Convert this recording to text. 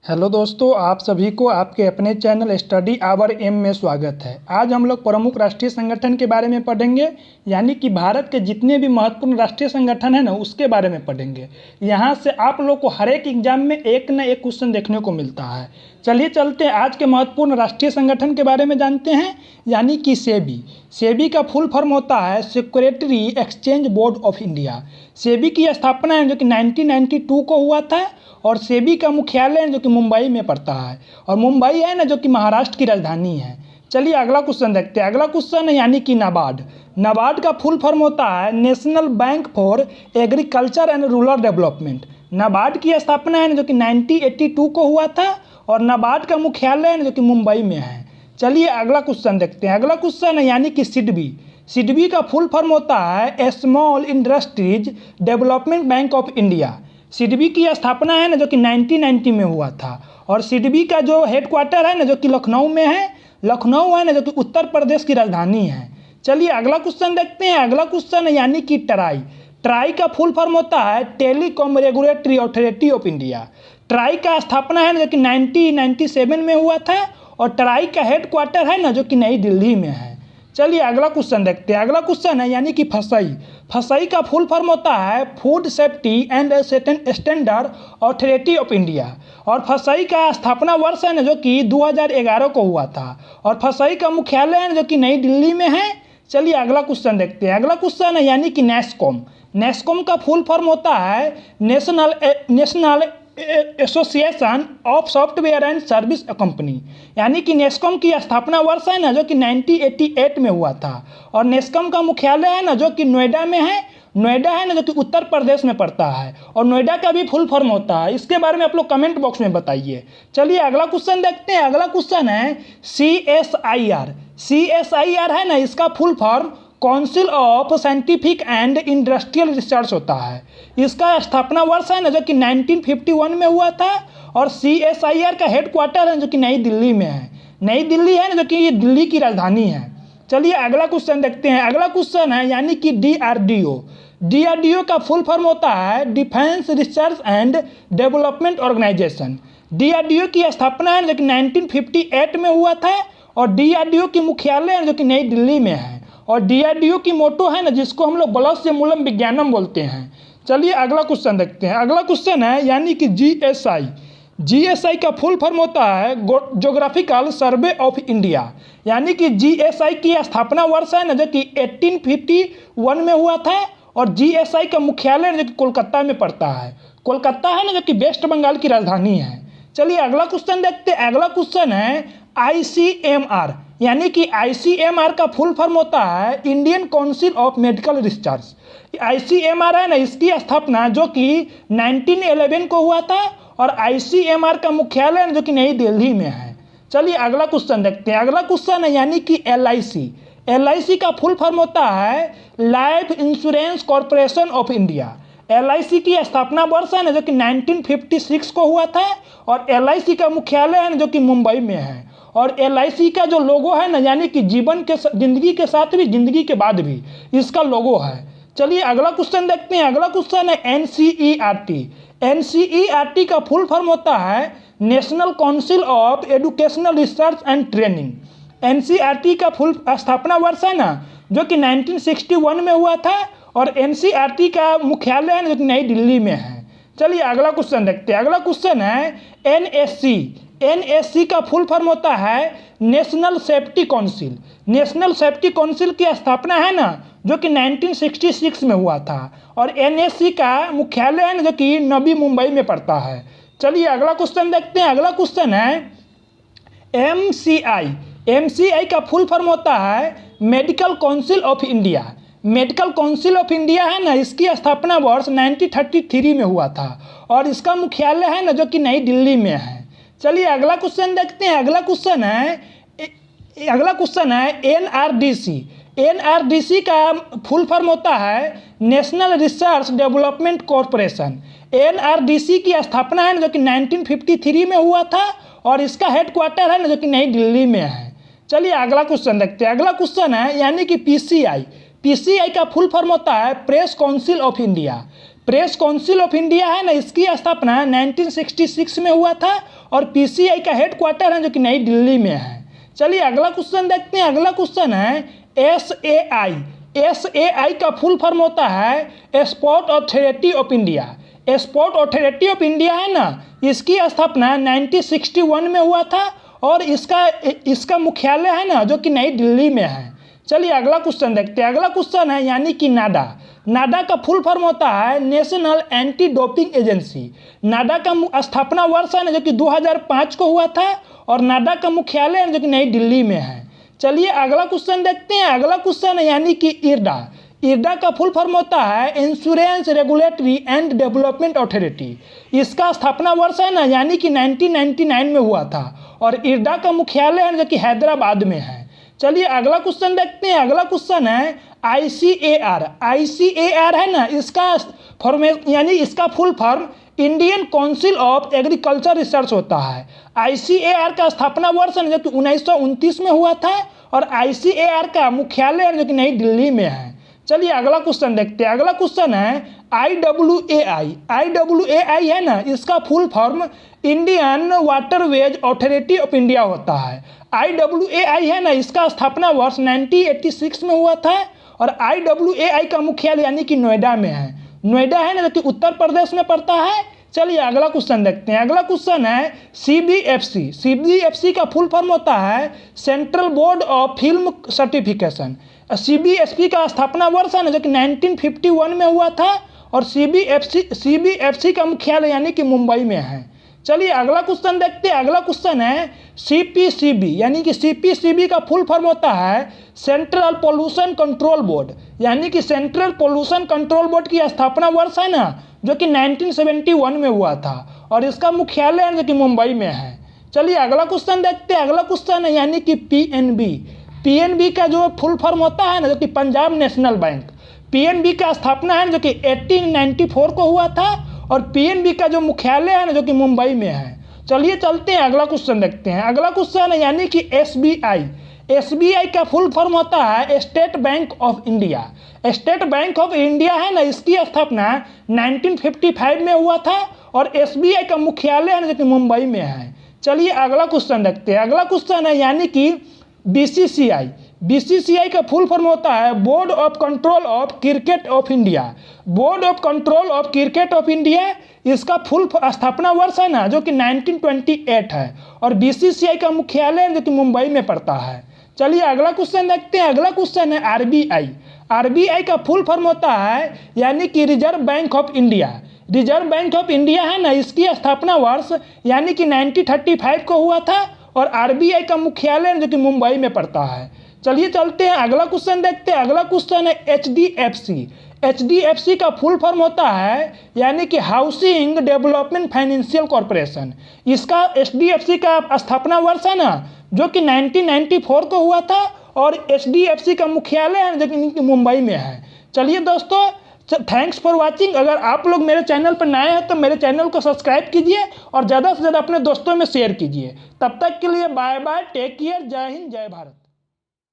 Hello दोस्तों, आप सभी को आपके अपने चैनल स्टडी आवर एम में स्वागत है। आज हम लोग प्रमुख राष्ट्रीय संगठन के बारे में पढ़ेंगे, यानी कि भारत के जितने भी महत्वपूर्ण राष्ट्रीय संगठन है ना, उसके बारे में पढ़ेंगे। यहाँ से आप लोग को हर एक एग्जाम में एक न एक क्वेश्चन देखने को मिलता है। चलिए चलते हैं आज के महत्वपूर्ण राष्ट्रीय संगठन के बारे में जानते हैं, यानी कि सेबी। सेबी का फुल फॉर्म होता है security exchange board of India. SEBI की स्थापना है जो कि 1992 को हुआ था और सेबी का मुख्यालय है जो कि मुंबई में पड़ता है, और मुंबई है ना जो कि महाराष्ट्र की राजधानी है। चलिए अगला क्वेश्चन देखते हैं। अगला क्वेश्चन है यानी कि नाबार्ड। नाबार्ड का फुल फॉर्म होता है national bank for agriculture and rural development. NABARD की स्थापना है जो कि 1982 को हुआ था और नाबार्ड का मुख्यालय है जो कि मुंबई में है। चलिए अगला क्वेश्चन देखते हैं। अगला क्वेश्चन है यानी कि सिडबी। सिडबी का फुल फॉर्म होता है small industries development bank of India. SIDBI की स्थापना है ना जो कि 1990 में हुआ था और सिडबी का जो हेडक्वार्टर है ना जो कि लखनऊ में है। लखनऊ है ना जो कि उत्तर प्रदेश की राजधानी है। चलिए अगला क्वेश्चन देखते हैं। अगला क्वेश्चन है यानी कि ट्राई। ट्राई का फुल फॉर्म होता है telecom regulatory authority of India. Try का स्थापना है ना जो कि 1997 में हुआ था और ट्राई का हेडक्वार्टर है ना जो कि नई दिल्ली में है। चलिए अगला क्वेश्चन देखते हैं। अगला क्वेश्चन है यानी कि फसई। फसई का फुल फॉर्म होता है food safety and standard authority of India और फसई का स्थापना वर्ष है ना जो कि 2011 को हुआ था और फसई का मुख्यालय है जो कि नई दिल्ली में है। चलिए अगला क्वेश्चन देखते हैं। अगला क्वेश्चन है यानी कि नेस्कॉम। नेस्कॉम का फुल फॉर्म होता है national association of software and service company, यानी कि नेस्कॉम की स्थापना वर्ष है ना जो कि 1988 में हुआ था और नेस्कॉम का मुख्यालय है ना जो कि नोएडा में है। नोएडा है ना जो कि उत्तर प्रदेश में पड़ता है और नोएडा का भी फुल फॉर्म होता है। इसके बारे में आप लोग कमेंट बॉक्स में बताइए। चलिए अगला क्वेश्चन देखते हैं। अगला क्वेश्चन है CSIR। CSIR है ना, इसका full form council of scientific and industrial research होता है। इसका स्थापना वर्ष है ना जो कि 1951 में हुआ था और CSIR का हेडक्वार्टर है जो कि नई दिल्ली में है। नई दिल्ली है ना जो कि ये दिल्ली की राजधानी है। चलिए अगला क्वेश्चन देखते हैं। अगला क्वेश्चन है यानी कि DRDO। DRDO का फुल फॉर्म होता है defence research and development organisation. DRDO की स्थापना है जो कि 1958 में हुआ था और DRDO की मुख्यालय है जो कि नई दिल्ली में है और DRDO की मोटो है ना जिसको हम लोग बलस से मूलम विज्ञानम बोलते हैं। चलिए अगला क्वेश्चन देखते हैं। अगला क्वेश्चन है यानी कि GSI। GSI का फुल फॉर्म होता है ज्योग्राफिकल सर्वे ऑफ इंडिया, यानी कि GSI की स्थापना वर्ष है ना जो कि 1851 में हुआ था और GSI का मुख्यालय जो कि कोलकाता में पड़ता है। कोलकाता है ना जो कि वेस्ट बंगाल की राजधानी है। चलिए अगला क्वेश्चन देखते हैं। अगला क्वेश्चन है ICMR, यानी कि ICMR का फुल फॉर्म होता है Indian council of medical research. ICMR है ना, इसकी स्थापना जो कि 1911 को हुआ था और ICMR का मुख्यालय जो कि नई दिल्ली में है। चलिए अगला क्वेश्चन देखते हैं। अगला क्वेश्चन है यानी कि LIC। LIC का फुल फॉर्म होता है life insurance corporation of India. LIC की स्थापना वर्ष है ना जो कि 1956 को हुआ था और LIC का मुख्यालय है ना जो कि मुंबई में है और LIC का जो लोगो है ना, यानी कि जिंदगी के साथ भी जिंदगी के बाद भी इसका लोगो है। चलिए अगला क्वेश्चन देखते हैं। अगला क्वेश्चन है NCERT। NCERT का फुल फॉर्म होता है national council of educational research and training. NCERT का फुल स्थापना वर्ष है ना जो कि 1961 में हुआ था और NCERT का मुख्यालय है जो कि नई दिल्ली में है। चलिए अगला क्वेश्चन देखते हैं। अगला क्वेश्चन है NSC। NSC का फुल फॉर्म होता है national safety council. National safety council की स्थापना है ना जो कि 1966 में हुआ था और NSC का मुख्यालय है ना जो कि नवी मुंबई में पड़ता है। चलिए अगला क्वेश्चन देखते हैं। अगला क्वेश्चन है MCI। MCI का फुल फॉर्म होता है medical council of India. Medical council of India है ना, इसकी स्थापना वर्ष 1933 में हुआ था और इसका मुख्यालय है ना जो कि नई दिल्ली में है। चलिए अगला क्वेश्चन देखते हैं। अगला क्वेश्चन है NRDC। NRDC का फुल फॉर्म होता है national research development corporation. NRDC की स्थापना है ना जो कि 1953 में हुआ था और इसका हेडक्वार्टर है ना जो कि नई दिल्ली में है। चलिए अगला क्वेश्चन देखते हैं। अगला क्वेश्चन है यानी कि PCI। PCI का फुल फॉर्म होता है press council of India. Press council of India है ना, इसकी स्थापना 1966 में हुआ था और पीसीआई का हेडक्वार्टर है जो कि नई दिल्ली में है। चलिए अगला क्वेश्चन देखते हैं। अगला क्वेश्चन है एसएआई। एसएआई का फुल फॉर्म होता है sport authority of India. Sport authority of India है ना, इसकी स्थापना 1961 में हुआ था और इसका मुख्यालय है ना जो कि नई दिल्ली में है। चलिए अगला क्वेश्चन देखते हैं। अगला क्वेश्चन है यानी कि नाडा। नाडा का फुल फॉर्म होता है नेशनल एंटी डोपिंग एजेंसी। नाडा का स्थापना वर्ष है ना जो कि 2005 को हुआ था और नाडा का मुख्यालय है जो कि नई दिल्ली में है। चलिए अगला क्वेश्चन देखते हैं। अगला क्वेश्चन है यानी कि इरडा। इरडा का फुल फॉर्म होता है insurance regulatory and development authority. इसका स्थापना वर्ष है ना यानी कि 1999 में हुआ था और इरडा का मुख्यालय है जो कि हैदराबाद में है। चलिए अगला क्वेश्चन देखते हैं। अगला क्वेश्चन है आईसीएआर। आईसीएआर है ना, इसका यानी इसका full form Indian council of agriculture research होता है। आईसीएआर का स्थापना वर्ष है जो कि 1929 में हुआ था और आईसीएआर का मुख्यालय है जो कि नई दिल्ली में है। चलिए अगला क्वेश्चन देखते हैं। अगला क्वेश्चन है आईडब्ल्यूएआई। आईडब्ल्यूएआई है ना, इसका full form Indian waterways authority of India होता है। आईडब्ल्यूएआई है ना, इसका स्थापना वर्ष 1986 में हुआ था और आईडब्ल्यूएआई का मुख्यालय यानी कि नोएडा में है। नोएडा है ना जो कि उत्तर प्रदेश में पड़ता है। चलिए अगला क्वेश्चन देखते हैं। अगला क्वेश्चन है सीबीएफसी। सीबीएफसी का फुल फॉर्म होता है central board of film certification. CBFC का स्थापना वर्ष है ना जो कि 1951 में हुआ था और सीबीएफसी का मुख्यालय यानी कि मुंबई में है। चलिए अगला क्वेश्चन देखते हैं। अगला क्वेश्चन है सीपीसीबी। यानी कि सीपीसीबी का फुल फॉर्म होता है सेंट्रल पोल्यूशन कंट्रोल बोर्ड। यानी कि सेंट्रल पोल्यूशन कंट्रोल बोर्ड की स्थापना वर्ष है ना जो कि 1971 में हुआ था और इसका मुख्यालय है जो कि मुंबई में है। चलिए अगला क्वेश्चन देखते हैं। अगला क्वेश्चन है यानी कि पीएनबी। पीएनबी का जो फुल फॉर्म होता है ना जो कि पंजाब नेशनल बैंक। पीएनबी का स्थापना है जो कि 1894 को हुआ था और पीएनबी का जो मुख्यालय है ना जो कि मुंबई में है। चलिए चलते हैं अगला क्वेश्चन देखते हैं। अगला क्वेश्चन है यानी कि एसबीआई। एसबीआई का फुल फॉर्म होता है state bank of India. State bank of India है ना, इसकी स्थापना 1955 में हुआ था और एसबीआई का मुख्यालय है ना जो कि मुंबई में है। चलिए अगला क्वेश्चन देखते हैं। अगला क्वेश्चन है यानी कि बीसीसीआई। बीसीसीआई का फुल फॉर्म होता है board of control of cricket of India. Board of control of cricket of India, इसका फुल स्थापना वर्ष है ना जो कि 1928 है और बीसीसीआई का मुख्यालय है जो कि मुंबई में पड़ता है। चलिए अगला क्वेश्चन देखते हैं। अगला क्वेश्चन है आरबीआई। आरबीआई का फुल फॉर्म होता है यानी कि reserve bank of India. Reserve bank of India है ना, इसकी स्थापना वर्ष यानी कि 1935 को हुआ था और आरबीआई का मुख्यालय जो कि मुंबई में पड़ता है। चलिए चलते हैं अगला क्वेश्चन देखते हैं। अगला क्वेश्चन है एचडीएफसी। एचडीएफसी का फुल फॉर्म होता है यानी कि हाउसिंग डेवलपमेंट फाइनेंशियल कॉर्पोरेशन। इसका एचडीएफसी का स्थापना वर्ष है ना जो कि 1994 को हुआ था और एचडीएफसी का मुख्यालय है जो कि मुंबई में है। चलिए दोस्तों, थैंक्स फॉर वाचिंग। अगर आप लोग मेरे चैनल पर नए हैं तो मेरे चैनल को सब्सक्राइब कीजिए और ज़्यादा से ज़्यादा अपने दोस्तों में शेयर कीजिए। तब तक के लिए बाय बाय, टेक केयर, जय हिंद, जय भारत।